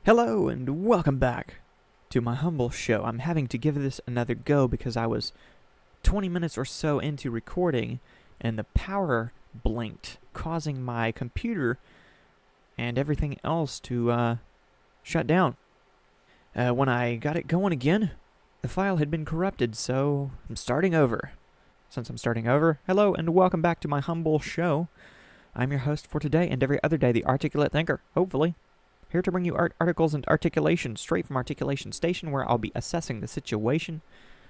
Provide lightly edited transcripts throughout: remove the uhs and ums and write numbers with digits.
Hello and welcome back to my humble show. I'm having to give this another go because I was 20 minutes or so into recording and the power blinked, causing my computer and everything else to shut down. When I got it going again, the file had been corrupted, so I'm starting over. Since I'm starting over, hello and welcome back to my humble show. I'm your host for today and every other day, the Articulate Thinker, hopefully. Here to bring you articles and articulation straight from Articulation Station, where I'll be assessing the situation.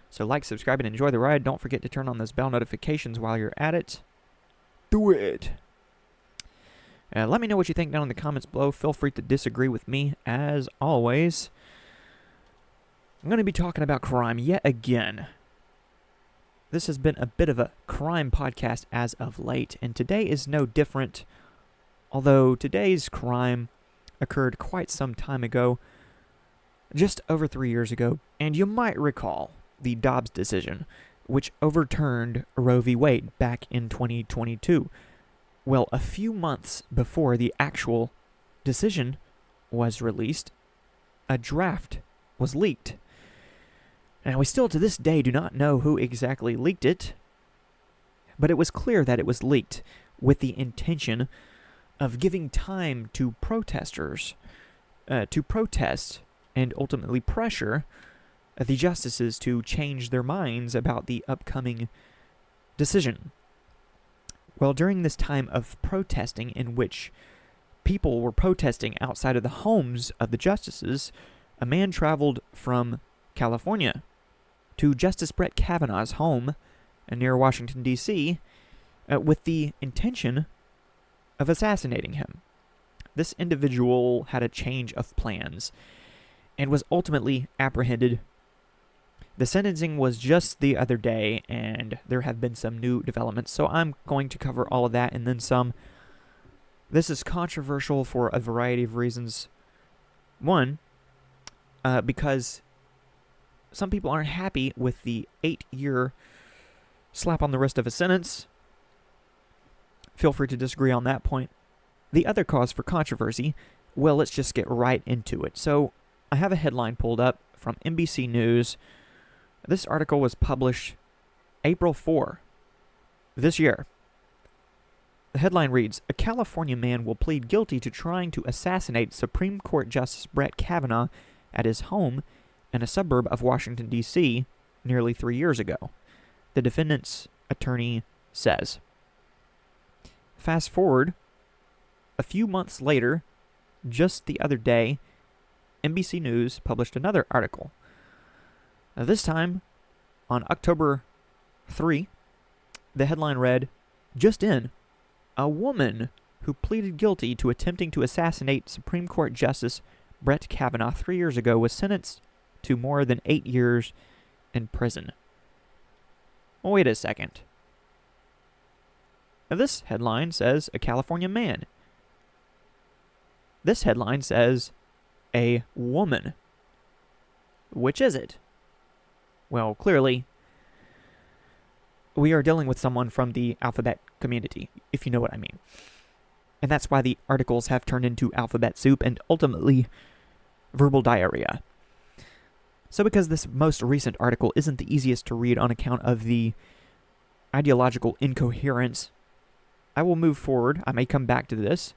So like, subscribe, and enjoy the ride. Don't forget to turn on those bell notifications while you're at it. Do it! Let me know what you think down in the comments below. Feel free to disagree with me, as always. I'm going to be talking about crime yet again. This has been a bit of a crime podcast as of late, and today is no different. Although today's crime occurred quite some time ago, just over 3 years ago, and you might recall the Dobbs decision, which overturned Roe v. Wade back in 2022. Well, a few months before the actual decision was released, a draft was leaked. Now, we still to this day do not know who exactly leaked it, but it was clear that it was leaked with the intention of giving time to protesters to protest and ultimately pressure the justices to change their minds about the upcoming decision. Well, during this time of protesting, in which people were protesting outside of the homes of the justices, a man traveled from California to Justice Brett Kavanaugh's home near Washington, D.C., with the intention of assassinating him. This individual had a change of plans and was ultimately apprehended. The sentencing was just the other day, and there have been some new developments, so I'm going to cover all of that and then some. This is controversial for a variety of reasons. One, because some people aren't happy with the 8-year slap on the wrist of a sentence. Feel free to disagree on that point. The other cause for controversy, well, let's just get right into it. So, I have a headline pulled up from NBC News. This article was published April 4 this year. The headline reads, "A California man will plead guilty to trying to assassinate Supreme Court Justice Brett Kavanaugh at his home in a suburb of Washington, D.C., nearly 3 years ago," the defendant's attorney says. Fast forward a few months later, just the other day, NBC News published another article. Now, this time, on October 3, the headline read, "Just in, a woman who pleaded guilty to attempting to assassinate Supreme Court Justice Brett Kavanaugh 3 years ago was sentenced to more than 8 years in prison." Well, wait a second. Now, this headline says a California man. This headline says a woman. Which is it? Well, clearly, we are dealing with someone from the alphabet community, if you know what I mean. And that's why the articles have turned into alphabet soup and ultimately verbal diarrhea. So because this most recent article isn't the easiest to read on account of the ideological incoherence, I will move forward. I may come back to this,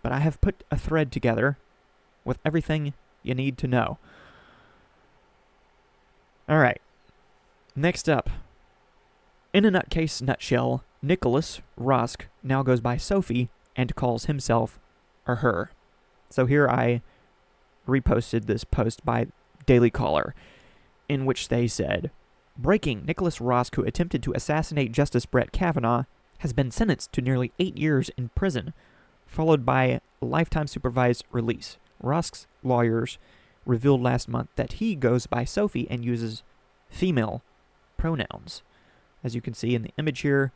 but I have put a thread together with everything you need to know. Alright, next up. In a nutcase nutshell, Nicholas Rusk now goes by Sophie and calls himself or her. So here I reposted this post by Daily Caller, in which they said, "Breaking: Nicholas Rusk, who attempted to assassinate Justice Brett Kavanaugh, has been sentenced to nearly 8 years in prison, followed by lifetime supervised release. Rusk's lawyers revealed last month that he goes by Sophie and uses female pronouns." As you can see in the image here,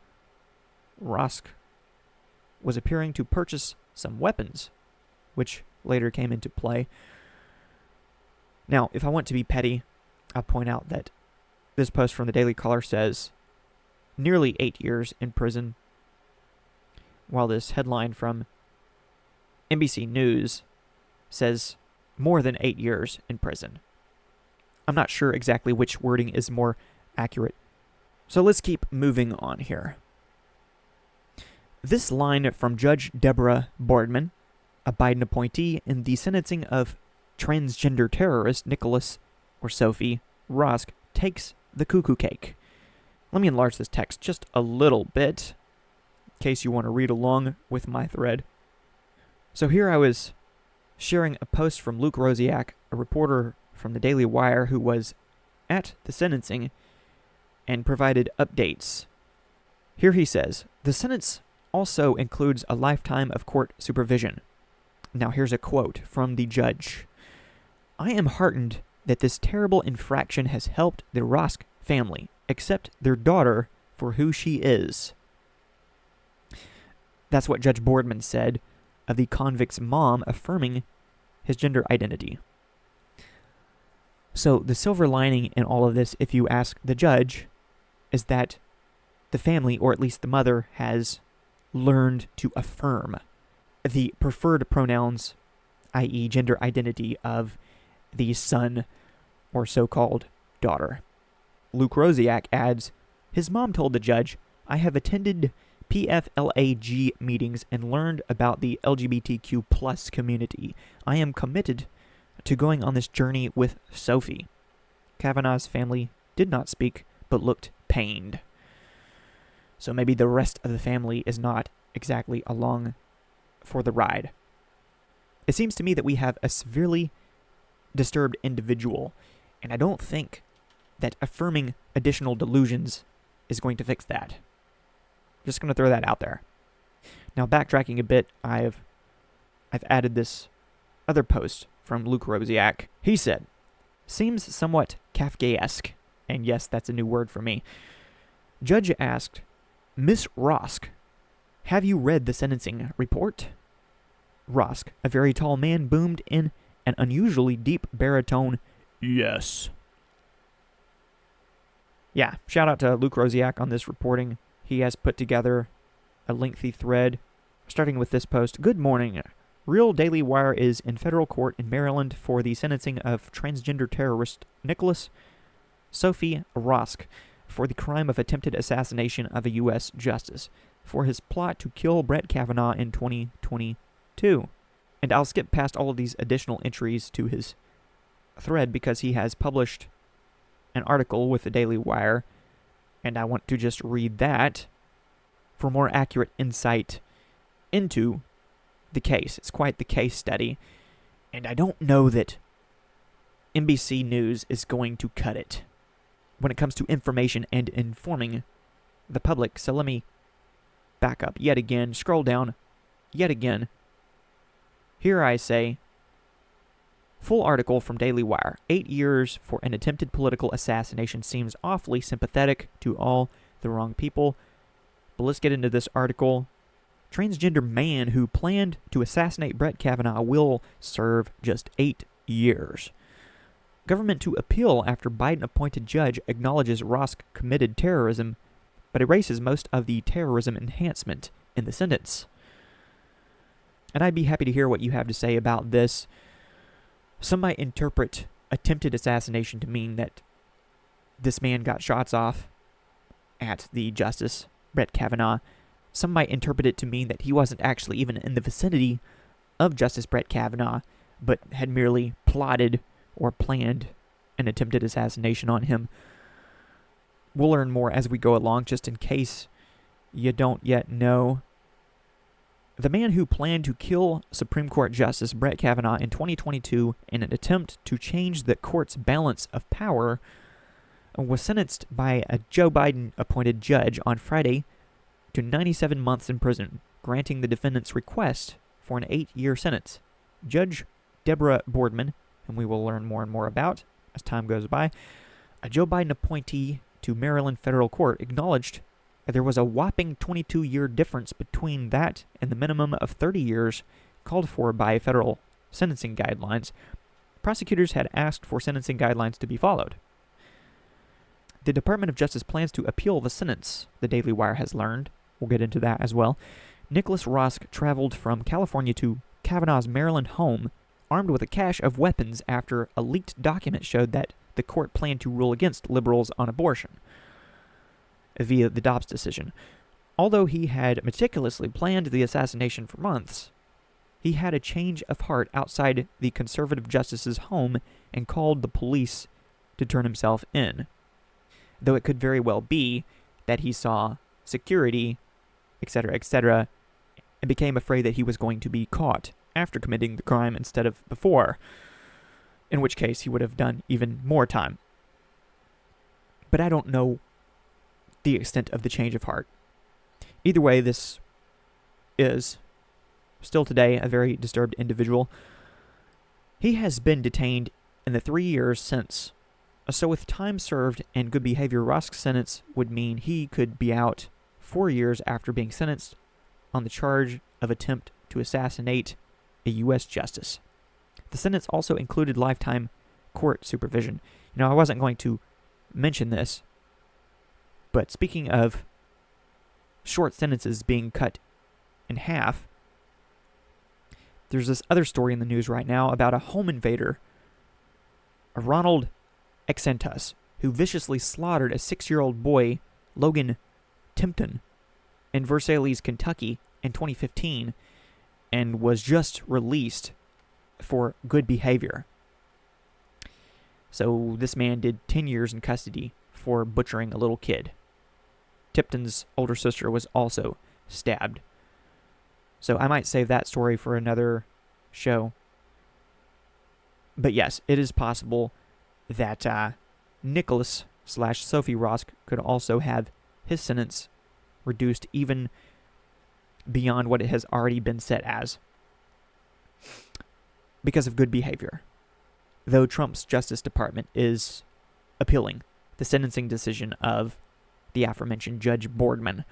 Rusk was appearing to purchase some weapons, which later came into play. Now, if I want to be petty, I'll point out that this post from the Daily Caller says nearly 8 years in prison, while this headline from NBC News says more than 8 years in prison. I'm not sure exactly which wording is more accurate. So let's keep moving on here. This line from Judge Deborah Boardman, a Biden appointee in the sentencing of transgender terrorist Nicholas or Sophie Rosk, takes the cuckoo cake. Let me enlarge this text just a little bit, in case you want to read along with my thread. So here I was sharing a post from Luke Rosiak, a reporter from the Daily Wire who was at the sentencing and provided updates. Here he says, the sentence also includes a lifetime of court supervision. Now here's a quote from the judge. I am heartened that this terrible infraction has helped the Rosk family accept their daughter for who she is. That's what Judge Boardman said of the convict's mom affirming his gender identity. So the silver lining in all of this, if you ask the judge, is that the family, or at least the mother, has learned to affirm the preferred pronouns, i.e. gender identity of the son or so-called daughter. Luke Rosiak adds, his mom told the judge, I have attended PFLAG meetings and learned about the LGBTQ plus community. I am committed to going on this journey with Sophie. Kavanaugh's family did not speak, but looked pained. So maybe the rest of the family is not exactly along for the ride. It seems to me that we have a severely disturbed individual, and I don't think that affirming additional delusions is going to fix that. Just going to throw that out there. Now, backtracking a bit, I've added this other post from Luke Rosiak. He said, seems somewhat Kafkaesque, and yes, that's a new word for me. Judge asked, Miss Rosk, have you read the sentencing report? Rosk, a very tall man, boomed in an unusually deep baritone, yes. Yeah, shout out to Luke Rosiak on this reporting. He has put together a lengthy thread, starting with this post. Good morning. Real Daily Wire is in federal court in Maryland for the sentencing of transgender terrorist Nicholas Sophie Rosk for the crime of attempted assassination of a U.S. justice for his plot to kill Brett Kavanaugh in 2022. And I'll skip past all of these additional entries to his thread because he has published an article with the Daily Wire, and I want to just read that for more accurate insight into the case. It's quite the case study, and I don't know that NBC News is going to cut it when it comes to information and informing the public. So let me back up yet again, scroll down yet again. Here I say, full article from Daily Wire. 8 years for an attempted political assassination seems awfully sympathetic to all the wrong people. But let's get into this article. Transgender man who planned to assassinate Brett Kavanaugh will serve just 8 years. Government to appeal after Biden-appointed judge acknowledges Rosk committed terrorism, but erases most of the terrorism enhancement in the sentence. And I'd be happy to hear what you have to say about this. Some might interpret attempted assassination to mean that this man got shots off at the Justice, Brett Kavanaugh. Some might interpret it to mean that he wasn't actually even in the vicinity of Justice Brett Kavanaugh, but had merely plotted or planned an attempted assassination on him. We'll learn more as we go along, just in case you don't yet know. The man who planned to kill Supreme Court Justice Brett Kavanaugh in 2022 in an attempt to change the court's balance of power was sentenced by a Joe Biden-appointed judge on Friday to 97 months in prison, granting the defendant's request for an 8-year sentence. Judge Deborah Boardman, whom we will learn more and more about as time goes by, a Joe Biden appointee to Maryland federal court, acknowledged that there was a whopping 22-year difference between that and the minimum of 30 years called for by federal sentencing guidelines. Prosecutors had asked for sentencing guidelines to be followed. The Department of Justice plans to appeal the sentence, the Daily Wire has learned. We'll get into that as well. Nicholas Rosk traveled from California to Kavanaugh's Maryland home armed with a cache of weapons after a leaked document showed that the court planned to rule against liberals on abortion via the Dobbs decision. Although he had meticulously planned the assassination for months, he had a change of heart outside the conservative justice's home and called the police to turn himself in. Though it could very well be that he saw security, etc., and became afraid that he was going to be caught after committing the crime instead of before, in which case he would have done even more time. But I don't know the extent of the change of heart. Either way, this is still today a very disturbed individual. He has been detained in the 3 years since. So with time served and good behavior, Rusk's sentence would mean he could be out 4 years after being sentenced on the charge of attempt to assassinate a U.S. justice. The sentence also included lifetime court supervision. I wasn't going to mention this, but speaking of short sentences being cut in half, there's this other story in the news right now about a home invader, Ronald Exentus, who viciously slaughtered a 6-year-old boy, Logan Timpton, in Versailles, Kentucky in 2015, and was just released for good behavior. So this man did 10 years in custody for butchering a little kid. Tipton's older sister was also stabbed. So I might save that story for another show. But yes, it is possible that Nicholas/Sophie Rusk could also have his sentence reduced even beyond what it has already been set as because of good behavior. Though Trump's Justice Department is appealing the sentencing decision of the aforementioned Judge Boardman.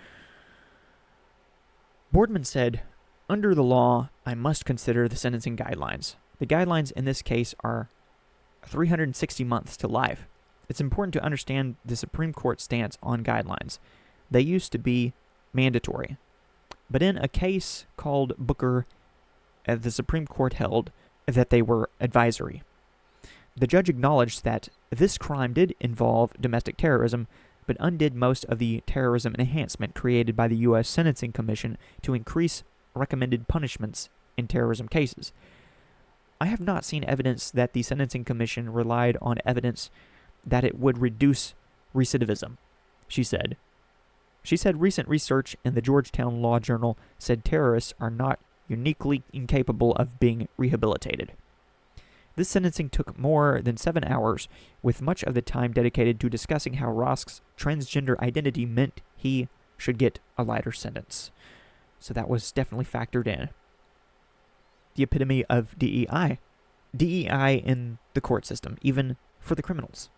Boardman said, "Under the law, I must consider the sentencing guidelines. The guidelines in this case are 360 months to life. It's important to understand the Supreme Court's stance on guidelines. They used to be mandatory. But in a case called Booker, the Supreme Court held that they were advisory. The judge acknowledged that this crime did involve domestic terrorism, but undid most of the terrorism enhancement created by the U.S. Sentencing Commission to increase recommended punishments in terrorism cases. I have not seen evidence that the Sentencing Commission relied on evidence that it would reduce recidivism," she said. She said recent research in the Georgetown Law Journal said terrorists are not uniquely incapable of being rehabilitated. This sentencing took more than 7 hours, with much of the time dedicated to discussing how Rusk's transgender identity meant he should get a lighter sentence. So that was definitely factored in. The epitome of DEI. DEI in the court system, even for the criminals.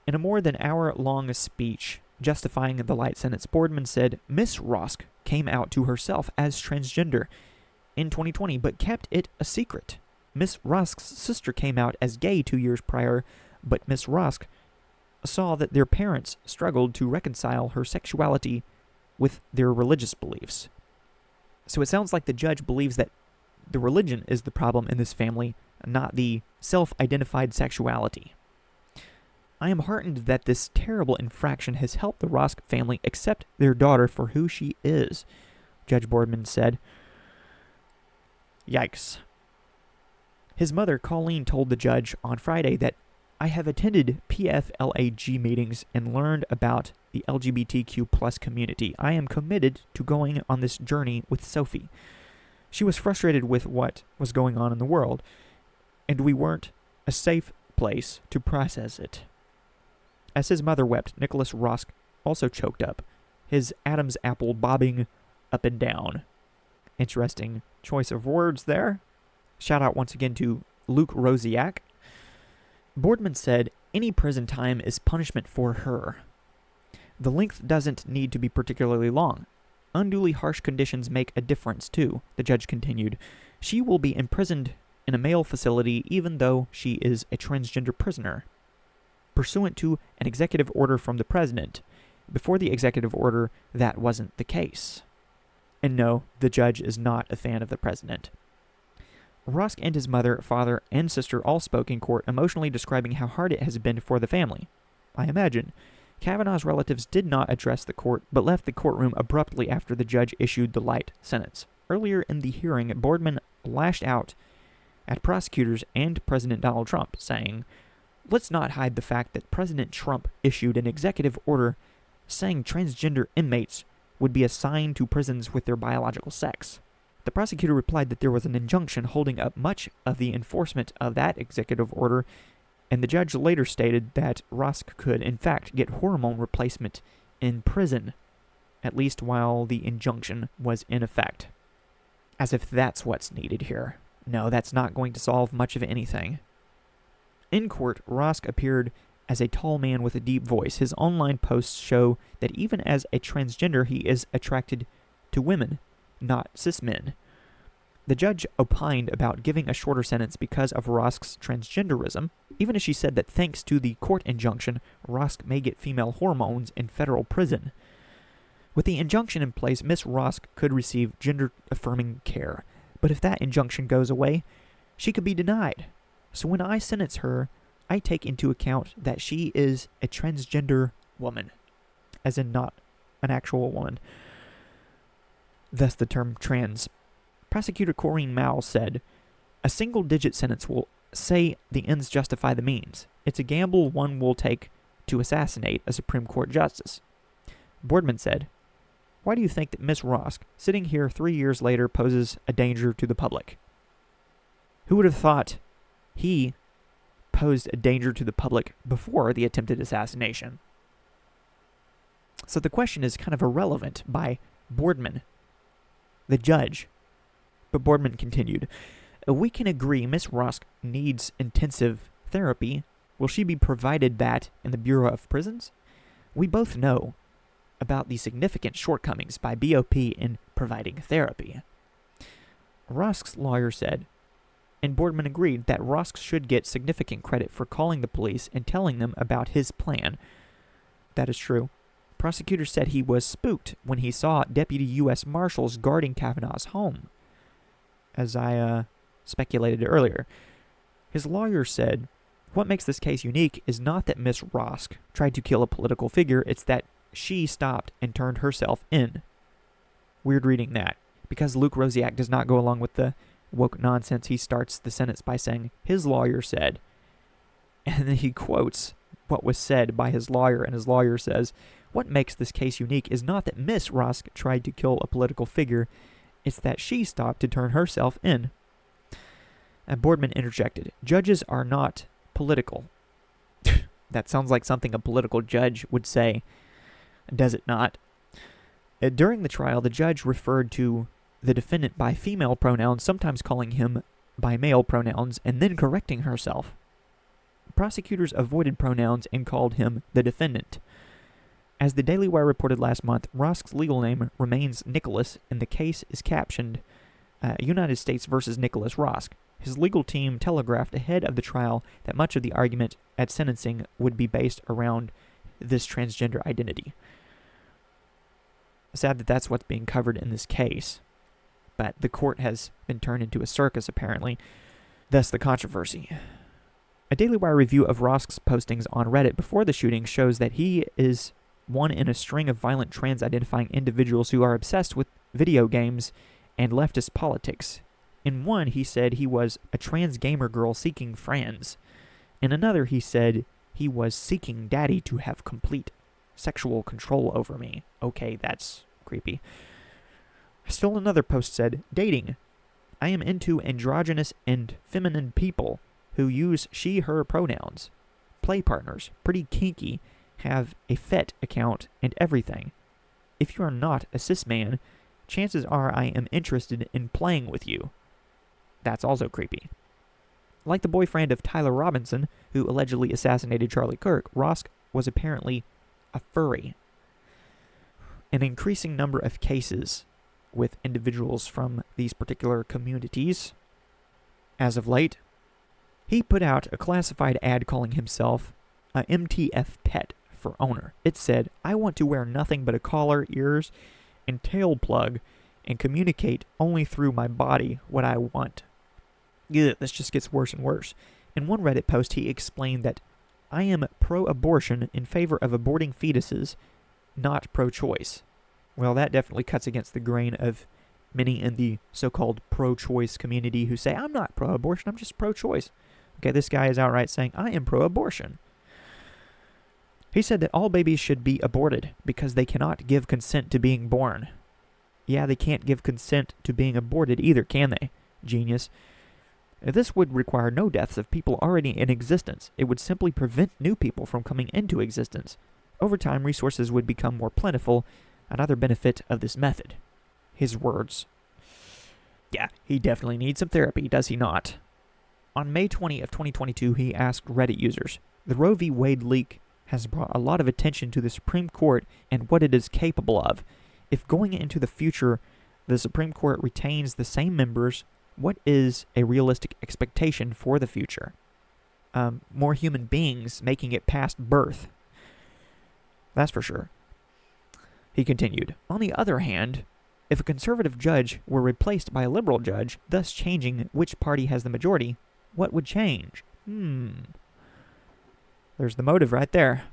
In a more than hour-long speech justifying the light sentence, Boardman said Miss Rusk came out to herself as transgender in 2020, but kept it a secret. Miss Rusk's sister came out as gay 2 years prior, but Miss Rusk saw that their parents struggled to reconcile her sexuality with their religious beliefs. So it sounds like the judge believes that the religion is the problem in this family, not the self-identified sexuality. I am heartened that this terrible infraction has helped the Rusk family accept their daughter for who she is, Judge Boardman said. Yikes. His mother, Colleen, told the judge on Friday that I have attended PFLAG meetings and learned about the LGBTQ plus community. I am committed to going on this journey with Sophie. She was frustrated with what was going on in the world, and we weren't a safe place to process it. As his mother wept, Nicholas Rusk also choked up, his Adam's apple bobbing up and down. Interesting choice of words there. Shout out once again to Luke Rosiak. Boardman said, any prison time is punishment for her. The length doesn't need to be particularly long. Unduly harsh conditions make a difference, too, the judge continued. She will be imprisoned in a male facility even though she is a transgender prisoner, pursuant to an executive order from the president. Before the executive order, that wasn't the case. And no, the judge is not a fan of the president. Rusk and his mother, father, and sister all spoke in court, emotionally describing how hard it has been for the family. I imagine. Kavanaugh's relatives did not address the court, but left the courtroom abruptly after the judge issued the light sentence. Earlier in the hearing, Boardman lashed out at prosecutors and President Donald Trump, saying, "Let's not hide the fact that President Trump issued an executive order saying transgender inmates would be assigned to prisons with their biological sex." The prosecutor replied that there was an injunction holding up much of the enforcement of that executive order, and the judge later stated that Rusk could, in fact, get hormone replacement in prison, at least while the injunction was in effect. As if that's what's needed here. No, that's not going to solve much of anything. In court, Rusk appeared as a tall man with a deep voice. His online posts show that even as a transgender, he is attracted to women, not cis men. The judge opined about giving a shorter sentence because of Rusk's transgenderism, even as she said that thanks to the court injunction, Rusk may get female hormones in federal prison. With the injunction in place, Miss Rusk could receive gender-affirming care, but if that injunction goes away, she could be denied. So when I sentence her, I take into account that she is a transgender woman, as in not an actual woman. Thus the term trans. Prosecutor Corrine Mao said, "A single-digit sentence will say the ends justify the means. It's a gamble one will take to assassinate a Supreme Court justice." Boardman said, "Why do you think that Miss Rusk, sitting here 3 years later, poses a danger to the public?" Who would have thought he posed a danger to the public before the attempted assassination? So the question is kind of irrelevant by Boardman, the judge. But Boardman continued, "We can agree Miss Rusk needs intensive therapy. Will she be provided that in the Bureau of Prisons? We both know about the significant shortcomings by BOP in providing therapy." Rusk's lawyer said, and Boardman agreed that Rusk should get significant credit for calling the police and telling them about his plan. That is true. Prosecutor said he was spooked when he saw Deputy U.S. Marshals guarding Kavanaugh's home, as I speculated earlier. His lawyer said, "What makes this case unique is not that Miss Rusk tried to kill a political figure, it's that she stopped and turned herself in." Weird reading that. Because Luke Rosiak does not go along with the woke nonsense, he starts the sentence by saying, "His lawyer said," and then he quotes what was said by his lawyer, and his lawyer says, "What makes this case unique is not that Miss Rusk tried to kill a political figure, it's that she stopped to turn herself in." And Boardman interjected, "Judges are not political." That sounds like something a political judge would say, does it not? During the trial, the judge referred to the defendant by female pronouns, sometimes calling him by male pronouns, and then correcting herself. Prosecutors avoided pronouns and called him the defendant. As the Daily Wire reported last month, Rusk's legal name remains Nicholas, and the case is captioned United States versus Nicholas Rusk. His legal team telegraphed ahead of the trial that much of the argument at sentencing would be based around this transgender identity. Sad that that's what's being covered in this case, but the court has been turned into a circus, apparently. Thus the controversy. A Daily Wire review of Rusk's postings on Reddit before the shooting shows that he is one in a string of violent trans-identifying individuals who are obsessed with video games and leftist politics. In one, he said he was a trans gamer girl seeking friends. In another, he said he was seeking daddy to have complete sexual control over me. Okay, that's creepy. Still another post said, "Dating. I am into androgynous and feminine people who use she, her pronouns. Play partners. Pretty kinky. Have a FET account and everything. If you are not a cis man, chances are I am interested in playing with you." That's also creepy. Like the boyfriend of Tyler Robinson, who allegedly assassinated Charlie Kirk, Rusk was apparently a furry. An increasing number of cases with individuals from these particular communities. As of late, he put out a classified ad calling himself a MTF pet for owner. It said, "I want to wear nothing but a collar, ears, and tail plug and communicate only through my body what I want." This just gets worse and worse. In one Reddit post, he explained that I am pro-abortion in favor of aborting fetuses, not pro-choice. Well, that definitely cuts against the grain of many in the so-called pro-choice community who say, I'm not pro-abortion, I'm just pro-choice. Okay, this guy is outright saying, I am pro-abortion. He said that all babies should be aborted because they cannot give consent to being born. Yeah, they can't give consent to being aborted either, can they? Genius. This would require no deaths of people already in existence. It would simply prevent new people from coming into existence. Over time, resources would become more plentiful, another benefit of this method. His words. Yeah, he definitely needs some therapy, does he not? On May 20 of 2022, he asked Reddit users, the Roe v. Wade leak has brought a lot of attention to the Supreme Court and what it is capable of. If going into the future, the Supreme Court retains the same members, what is a realistic expectation for the future? More human beings making it past birth. That's for sure. He continued, on the other hand, if a conservative judge were replaced by a liberal judge, thus changing which party has the majority, what would change? There's the motive right there.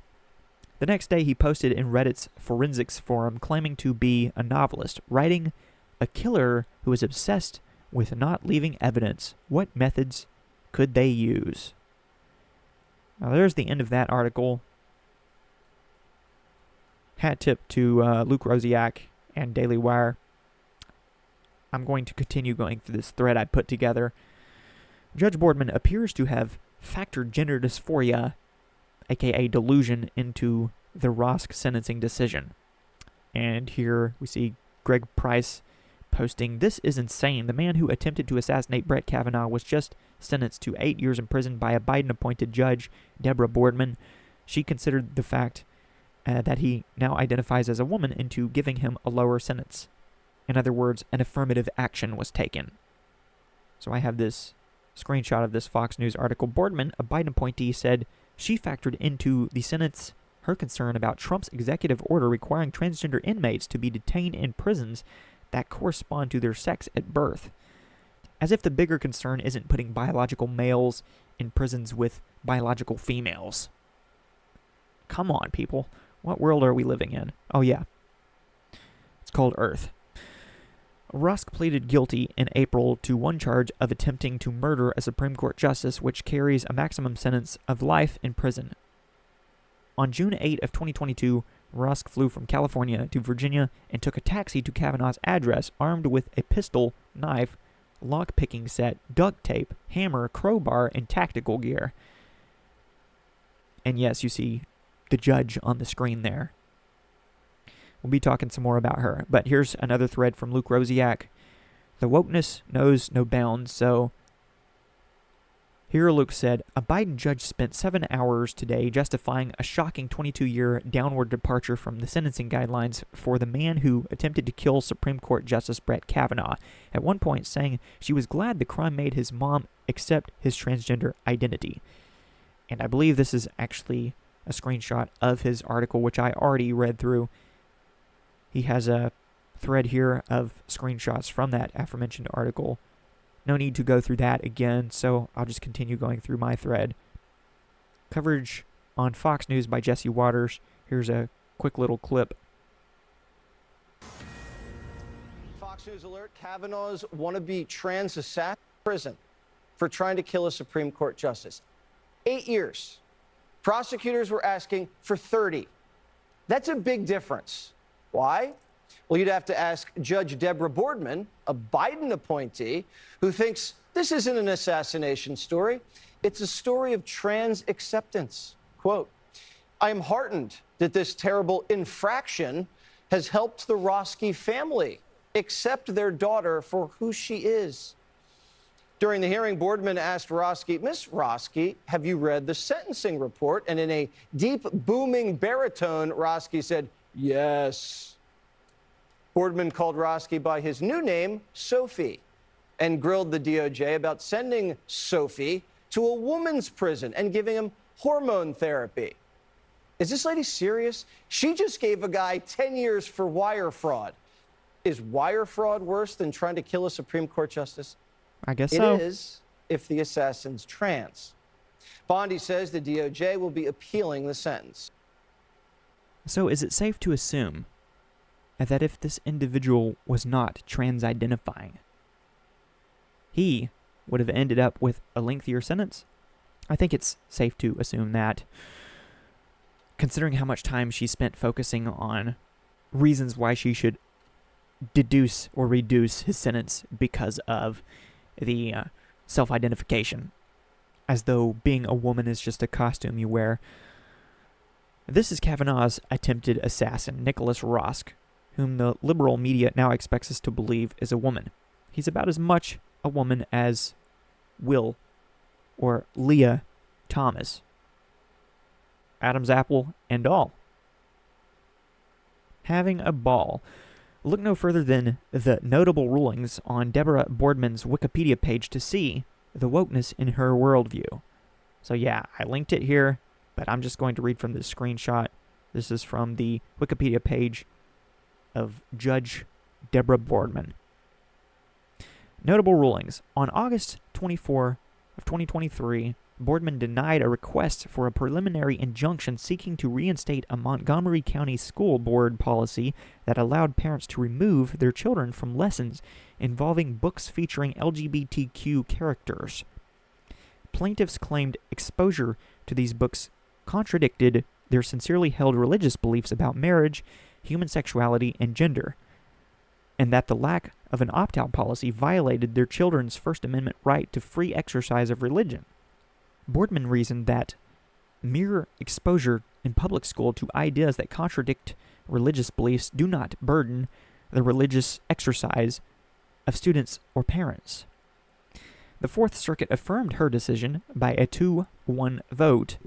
The next day he posted in Reddit's forensics forum claiming to be a novelist, writing, a killer who is obsessed with not leaving evidence. What methods could they use? Now there's the end of that article. Hat tip to Luke Rosiak and Daily Wire. I'm going to continue going through this thread I put together. Judge Boardman appears to have factored gender dysphoria, aka delusion, into the Rosk sentencing decision. And here we see Greg Price posting, this is insane. The man who attempted to assassinate Brett Kavanaugh was just sentenced to 8 years in prison by a Biden-appointed judge, Deborah Boardman. She considered the fact that he now identifies as a woman into giving him a lower sentence. In other words, an affirmative action was taken. So I have this screenshot of this Fox News article. Boardman, a Biden appointee, said she factored into the sentence her concern about Trump's executive order requiring transgender inmates to be detained in prisons that correspond to their sex at birth. As if the bigger concern isn't putting biological males in prisons with biological females. Come on, people. What world are we living in? Oh, yeah. It's called Earth. Rusk pleaded guilty in April to one charge of attempting to murder a Supreme Court justice, which carries a maximum sentence of life in prison. On June 8 of 2022, Rusk flew from California to Virginia and took a taxi to Kavanaugh's address armed with a pistol, knife, lock-picking set, duct tape, hammer, crowbar, and tactical gear. And yes, you see the judge on the screen there. We'll be talking some more about her. But here's another thread from Luke Rosiak. The wokeness knows no bounds, so here Luke said, a Biden judge spent 7 hours today justifying a shocking 22-year downward departure from the sentencing guidelines for the man who attempted to kill Supreme Court Justice Brett Kavanaugh, at one point saying she was glad the crime made his mom accept his transgender identity. And I believe this is actually a screenshot of his article, which I already read through. He has a thread here of screenshots from that aforementioned article. No need to go through that again, so I'll just continue going through my thread. Coverage on Fox News by Jesse Waters. Here's a quick little clip. Fox News alert, Kavanaugh's wannabe trans assassin in prison for trying to kill a Supreme Court justice. 8 years. Prosecutors were asking for 30. That's a big difference. Why? Well, you'd have to ask Judge Deborah Boardman, a Biden appointee, who thinks this isn't an assassination story. It's a story of trans acceptance. Quote, I am heartened that this terrible infraction has helped the Roski family accept their daughter for who she is. During the hearing, Boardman asked Roski, Miss Roski, have you read the sentencing report? And in a deep, booming baritone, Roski said, yes. Boardman called Roski by his new name, Sophie, and grilled the DOJ about sending Sophie to a woman's prison and giving him hormone therapy. Is this lady serious? She just gave a guy 10 years for wire fraud. Is wire fraud worse than trying to kill a Supreme Court justice? I guess so. It is. if the assassin's trans. Bondi says the DOJ will be appealing the sentence. So is it safe to assume that if this individual was not trans-identifying, he would have ended up with a lengthier sentence? I think it's safe to assume that, considering how much time she spent focusing on reasons why she should deduce or reduce his sentence because of the self-identification, as though being a woman is just a costume you wear. This is Kavanaugh's attempted assassin, Nicholas Rosk, whom the liberal media now expects us to believe is a woman. He's about as much a woman as Will or Leah Thomas. Adam's apple and all. Having a ball. Look no further than the notable rulings on Deborah Boardman's Wikipedia page to see the wokeness in her worldview. So yeah, I linked it here, but I'm just going to read from this screenshot. This is from the Wikipedia page of Judge Deborah Boardman. Notable rulings. On August 24 of 2023, Boardman denied a request for a preliminary injunction seeking to reinstate a Montgomery County school board policy that allowed parents to remove their children from lessons involving books featuring LGBTQ characters. Plaintiffs claimed exposure to these books contradicted their sincerely held religious beliefs about marriage, human sexuality, and gender, and that the lack of an opt-out policy violated their children's First Amendment right to free exercise of religion. Boardman reasoned that mere exposure in public school to ideas that contradict religious beliefs do not burden the religious exercise of students or parents. The Fourth Circuit affirmed her decision by a 2-1 vote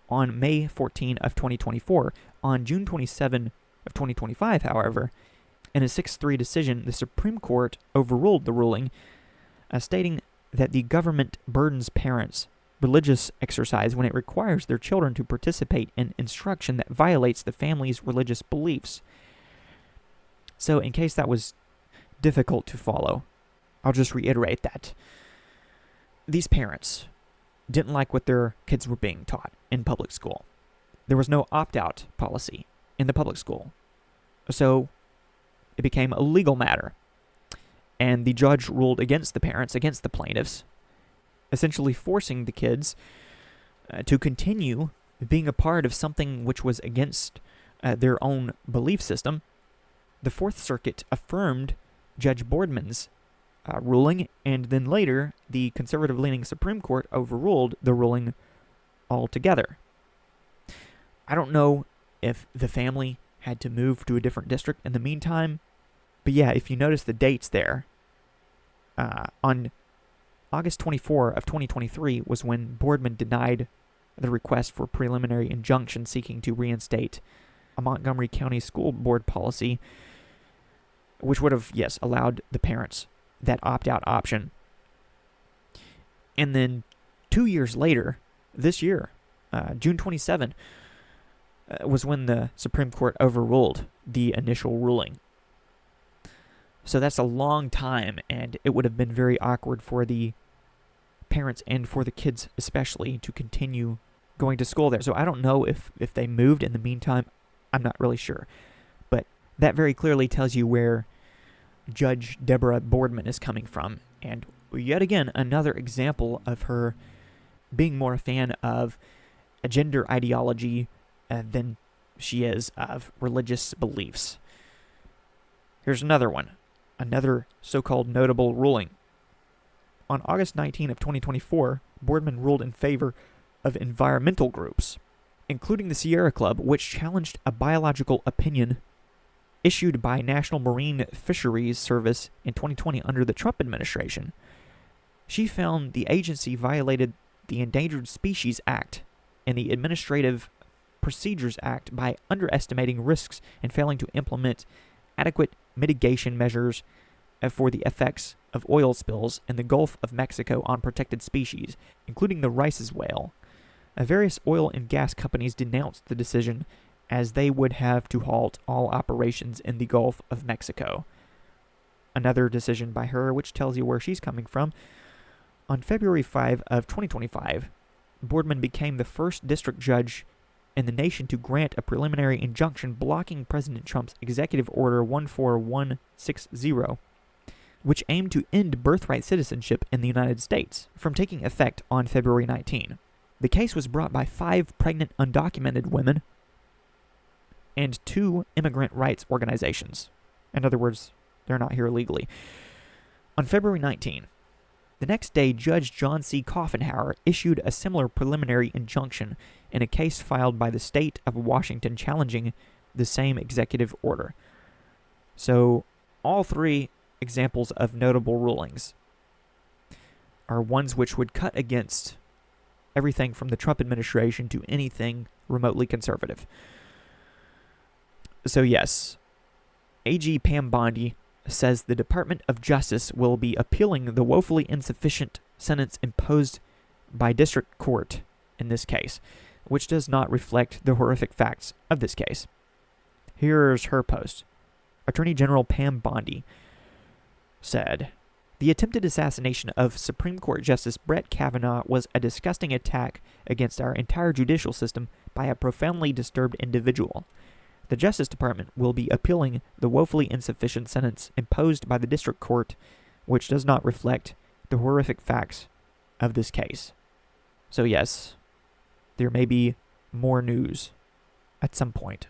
on May 14 of 2024. On June 27 of 2025, however, in a 6-3 decision, the Supreme Court overruled the ruling, stating that the government burdens parents' religious exercise when it requires their children to participate in instruction that violates the family's religious beliefs. So, in case that was difficult to follow, I'll just reiterate that these parents didn't like what their kids were being taught in public school. There was no opt-out policy in the public school. So, it became a legal matter. And the judge ruled against the parents, against the plaintiffs, essentially forcing the kids to continue being a part of something which was against their own belief system. The Fourth Circuit affirmed Judge Boardman's ruling, and then later, the conservative-leaning Supreme Court overruled the ruling altogether. I don't know if the family had to move to a different district in the meantime, but yeah, if you notice the dates there, on August 24 of 2023 was when Boardman denied the request for preliminary injunction seeking to reinstate a Montgomery County school board policy, which would have, yes, allowed the parents that opt-out option. And then 2 years later, this year, June 27, was when the Supreme Court overruled the initial ruling. So that's a long time, and it would have been very awkward for the parents and for the kids especially to continue going to school there. So I don't know if they moved in the meantime. I'm not really sure. But that very clearly tells you where Judge Deborah Boardman is coming from. And yet again, another example of her being more a fan of a gender ideology than she is of religious beliefs. Here's another one. Another so-called notable ruling. On August 19 of 2024, Boardman ruled in favor of environmental groups, including the Sierra Club, which challenged a biological opinion issued by National Marine Fisheries Service in 2020 under the Trump administration. She found the agency violated the Endangered Species Act and the Administrative Procedures Act by underestimating risks and failing to implement adequate mitigation measures for the effects of oil spills in the Gulf of Mexico on protected species, including the Rice's whale. Various oil and gas companies denounced the decision as they would have to halt all operations in the Gulf of Mexico. Another decision by her, which tells you where she's coming from. On February 5 of 2025, Boardman became the first district judge in the nation to grant a preliminary injunction blocking President Trump's Executive Order 14160, which aimed to end birthright citizenship in the United States from taking effect on February 19. The case was brought by 5 pregnant undocumented women and 2 immigrant rights organizations. In other words, they're not here illegally. On February 19, the next day, Judge John C. Kavanaugh issued a similar preliminary injunction in a case filed by the state of Washington challenging the same executive order. So, all 3 examples of notable rulings are ones which would cut against everything from the Trump administration to anything remotely conservative. So yes, AG Pam Bondi says the Department of Justice will be appealing the woefully insufficient sentence imposed by district court in this case, which does not reflect the horrific facts of this case. Here's her post. Attorney General Pam Bondi said, "The attempted assassination of Supreme Court Justice Brett Kavanaugh was a disgusting attack against our entire judicial system by a profoundly disturbed individual. The Justice Department will be appealing the woefully insufficient sentence imposed by the district court, which does not reflect the horrific facts of this case." So yes, there may be more news at some point.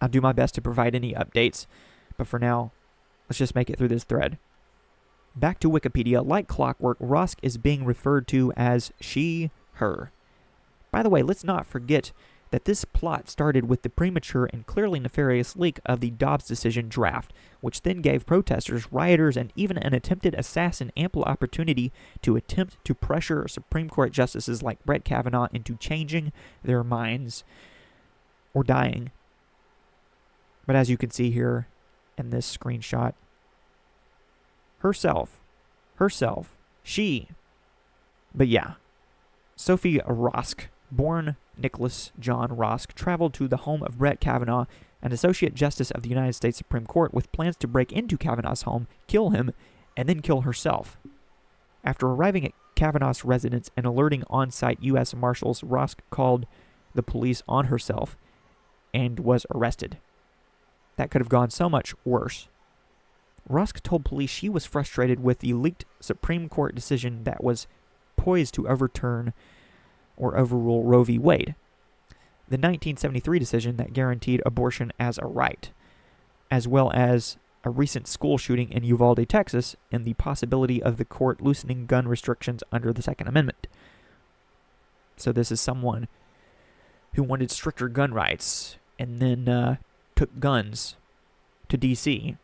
I'll do my best to provide any updates, but for now, let's just make it through this thread. Back to Wikipedia, like clockwork, Rosk is being referred to as she, her. By the way, let's not forget that this plot started with the premature and clearly nefarious leak of the Dobbs decision draft, which then gave protesters, rioters, and even an attempted assassin ample opportunity to attempt to pressure Supreme Court justices like Brett Kavanaugh into changing their minds or dying. But as you can see here in this screenshot, herself, she. But yeah, Sophie Rosk, born Nicholas John Rosk, traveled to the home of Brett Kavanaugh, an Associate Justice of the United States Supreme Court, with plans to break into Kavanaugh's home, kill him, and then kill herself. After arriving at Kavanaugh's residence and alerting on-site U.S. Marshals, Rosk called the police on herself and was arrested. That could have gone so much worse. Rosk told police she was frustrated with the leaked Supreme Court decision that was poised to overturn or overrule Roe v. Wade, the 1973 decision that guaranteed abortion as a right, as well as a recent school shooting in Uvalde, Texas, and the possibility of the court loosening gun restrictions under the Second Amendment. So this is someone who wanted stricter gun rights and then took guns to D.C.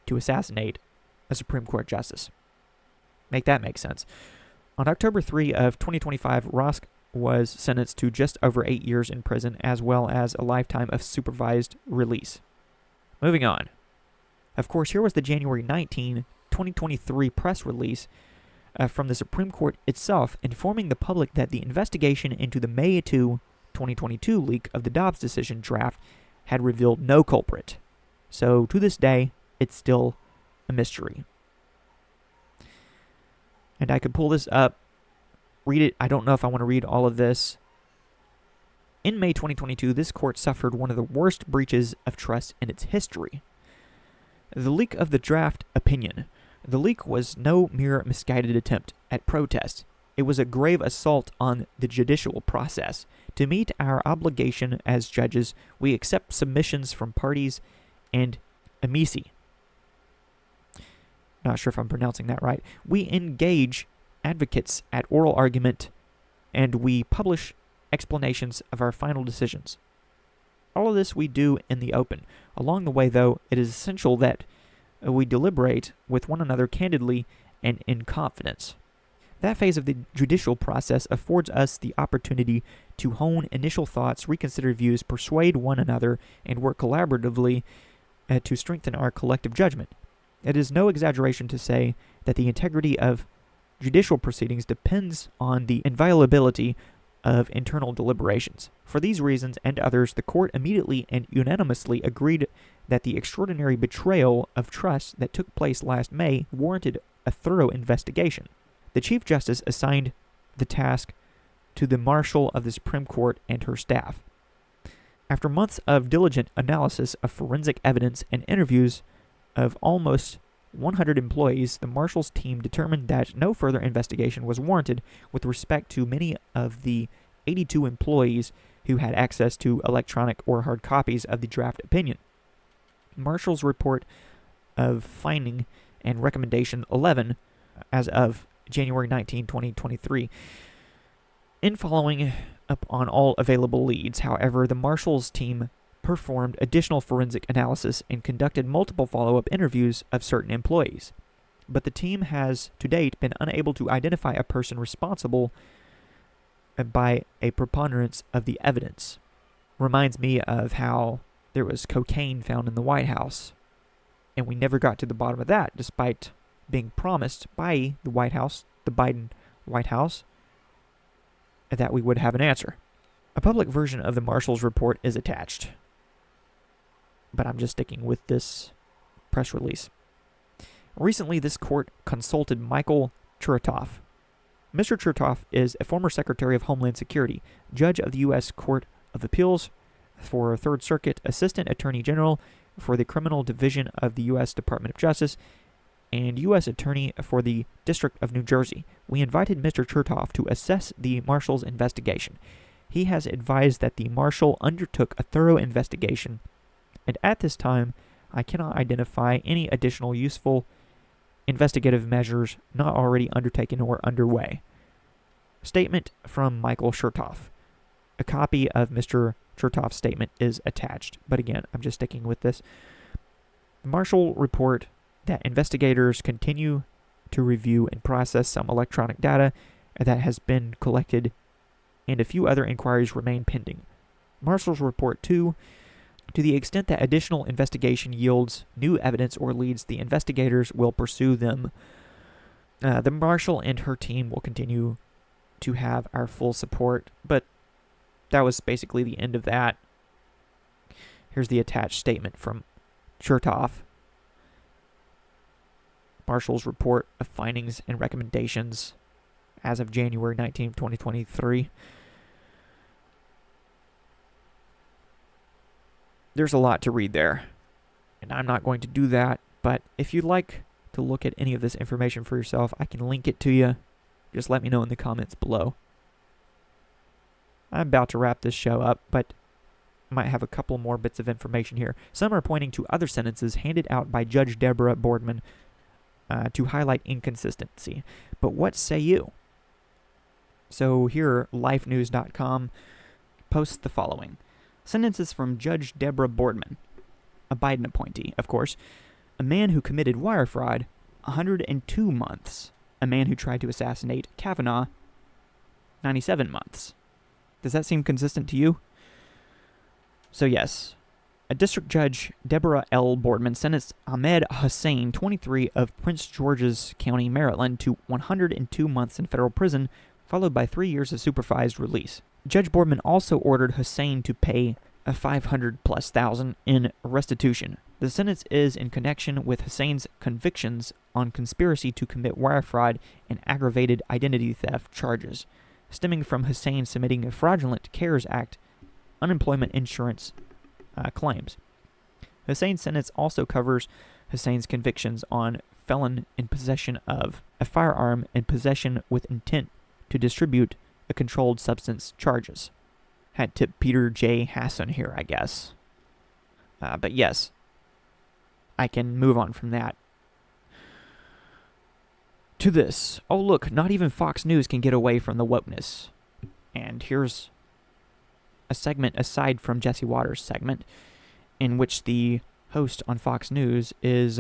to assassinate a Supreme Court justice. Make that make sense. On October 3 of 2025, Rosk was sentenced to just over 8 years in prison, as well as a lifetime of supervised release. Moving on. Of course, here was the January 19, 2023 press release from the Supreme Court itself, informing the public that the investigation into the May 2, 2022 leak of the Dobbs decision draft had revealed no culprit. So, to this day, it's still a mystery. And I could pull this up, read it. I don't know if I want to read all of this. In May 2022, this court suffered one of the worst breaches of trust in its history. The leak of the draft opinion. The leak was no mere misguided attempt at protest. It was a grave assault on the judicial process. To meet our obligation as judges, we accept submissions from parties and amici. Not sure if I'm pronouncing that right. We engage advocates at oral argument, and we publish explanations of our final decisions. All of this we do in the open. Along the way, though, it is essential that we deliberate with one another candidly and in confidence. That phase of the judicial process affords us the opportunity to hone initial thoughts, reconsider views, persuade one another, and work collaboratively to strengthen our collective judgment. It is no exaggeration to say that the integrity of judicial proceedings depends on the inviolability of internal deliberations. For these reasons and others, the court immediately and unanimously agreed that the extraordinary betrayal of trust that took place last May warranted a thorough investigation. The Chief Justice assigned the task to the Marshal of the Supreme Court and her staff. After months of diligent analysis of forensic evidence and interviews of almost 100 employees, the Marshal's team determined that no further investigation was warranted with respect to many of the 82 employees who had access to electronic or hard copies of the draft opinion. Marshal's report of finding and recommendation 11 as of January 19, 2023. In following up on all available leads, however, the Marshal's team performed additional forensic analysis and conducted multiple follow-up interviews of certain employees. But the team has, to date, been unable to identify a person responsible by a preponderance of the evidence. Reminds me of how there was cocaine found in the White House, and we never got to the bottom of that, despite being promised by the White House, the Biden White House, that we would have an answer. A public version of the Marshal's report is attached, but I'm just sticking with this press release. Recently, this court consulted Michael Chertoff. Mr. Chertoff is a former Secretary of Homeland Security, judge of the U.S. Court of Appeals for Third Circuit, Assistant Attorney General for the Criminal Division of the U.S. Department of Justice, and U.S. Attorney for the District of New Jersey. We invited Mr. Chertoff to assess the Marshal's investigation. He has advised that the Marshal undertook a thorough investigation, and at this time, I cannot identify any additional useful investigative measures not already undertaken or underway. Statement from Michael Chertoff. A copy of Mr. Chertoff's statement is attached, but again, I'm just sticking with this. The Marshal report that investigators continue to review and process some electronic data that has been collected, and a few other inquiries remain pending. Marshal's report 2, to the extent that additional investigation yields new evidence or leads, the investigators will pursue them. The Marshal and her team will continue to have our full support, but that was basically the end of that. Here's the attached statement from Chertoff. Marshal's report of findings and recommendations as of January 19, 2023. There's a lot to read there, and I'm not going to do that, but if you'd like to look at any of this information for yourself, I can link it to you. Just let me know in the comments below. I'm about to wrap this show up, but I might have a couple more bits of information here. Some are pointing to other sentences handed out by Judge Deborah Boardman to highlight inconsistency. But what say you? So here, lifenews.com posts the following. Sentences from Judge Deborah Boardman, a Biden appointee, of course. A man who committed wire fraud, 102 months. A man who tried to assassinate Kavanaugh, 97 months. Does that seem consistent to you? So yes, a District Judge Deborah L. Boardman sentenced Ahmed Hussein, 23, of Prince George's County, Maryland, to 102 months in federal prison, followed by 3 years of supervised release. Judge Boardman also ordered Hussein to pay a $500,000+ in restitution. The sentence is in connection with Hussein's convictions on conspiracy to commit wire fraud and aggravated identity theft charges, stemming from Hussein submitting fraudulent CARES Act unemployment insurance claims. Hussein's sentence also covers Hussein's convictions on felon in possession of a firearm and possession with intent to distribute a controlled substance charges. Had to Peter J. Hassan here, I guess. But yes, I can move on from that to this. Oh look, not even Fox News can get away from the wokeness. And here's a segment aside from Jesse Waters' segment in which the host on Fox News is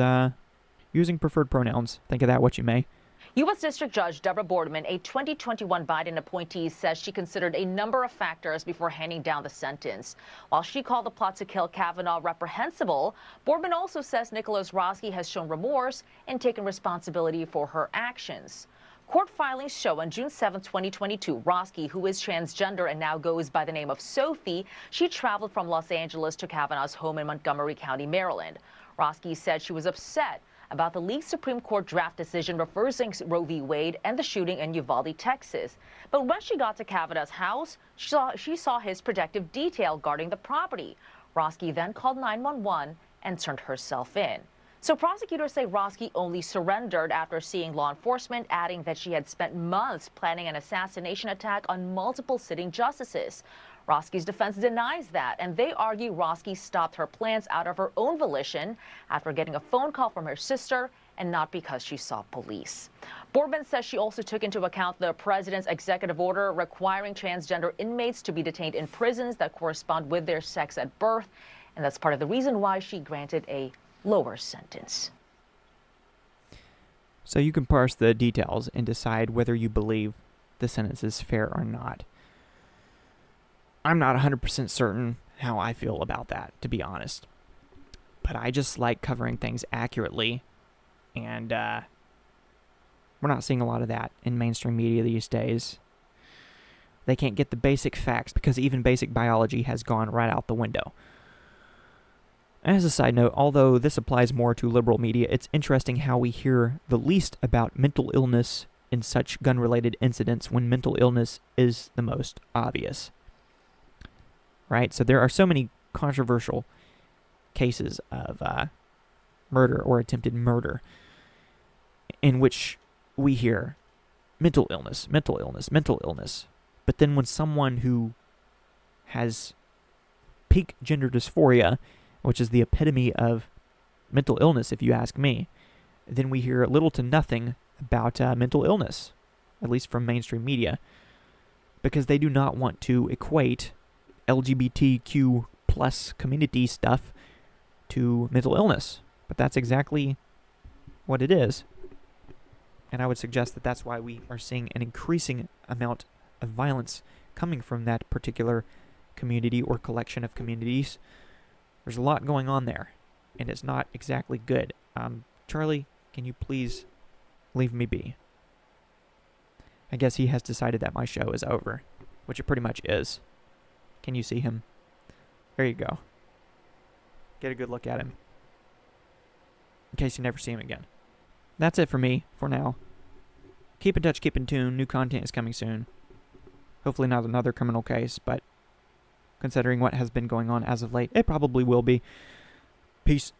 using preferred pronouns. Think of that what you may. U.S. District Judge Deborah Boardman, a 2021 Biden appointee, says she considered a number of factors before handing down the sentence. While she called the plot to kill Kavanaugh reprehensible, Boardman also says Nicholas Roski has shown remorse and taken responsibility for her actions. Court filings show on June 7, 2022, Roski, who is transgender and now goes by the name of Sophie, she traveled from Los Angeles to Kavanaugh's home in Montgomery County, Maryland. Roski said she was upset about the leaked Supreme Court draft decision reversing Roe v. Wade and the shooting in Uvalde, Texas. But when she got to Kavanaugh's house, she saw his protective detail guarding the property. Roski then called 911 and turned herself in. So prosecutors say Roski only surrendered after seeing law enforcement, adding that she had spent months planning an assassination attack on multiple sitting justices. Roski's defense denies that, and they argue Roski stopped her plans out of her own volition after getting a phone call from her sister and not because she saw police. Boardman says she also took into account the president's executive order requiring transgender inmates to be detained in prisons that correspond with their sex at birth, and that's part of the reason why she granted a lower sentence. So you can parse the details and decide whether you believe the sentence is fair or not. I'm not 100% certain how I feel about that, to be honest. But I just like covering things accurately, and we're not seeing a lot of that in mainstream media these days. They can't get the basic facts because even basic biology has gone right out the window. As a side note, although this applies more to liberal media, it's interesting how we hear the least about mental illness in such gun-related incidents when mental illness is the most obvious. Right? So there are so many controversial cases of murder or attempted murder in which we hear mental illness, mental illness, mental illness. But then when someone who has peak gender dysphoria, which is the epitome of mental illness, if you ask me, then we hear little to nothing about mental illness, at least from mainstream media, because they do not want to equate LGBTQ plus community stuff to mental illness. But that's exactly what it is. And I would suggest that that's why we are seeing an increasing amount of violence coming from that particular community or collection of communities. There's a lot going on there, and it's not exactly good. Charlie, can you please leave me be? I guess he has decided that my show is over, which it pretty much is. Can you see him? There you go. Get a good look at him, in case you never see him again. That's it for me, for now. Keep in touch, keep in tune. New content is coming soon. Hopefully not another criminal case, but considering what has been going on as of late, it probably will be. Peace.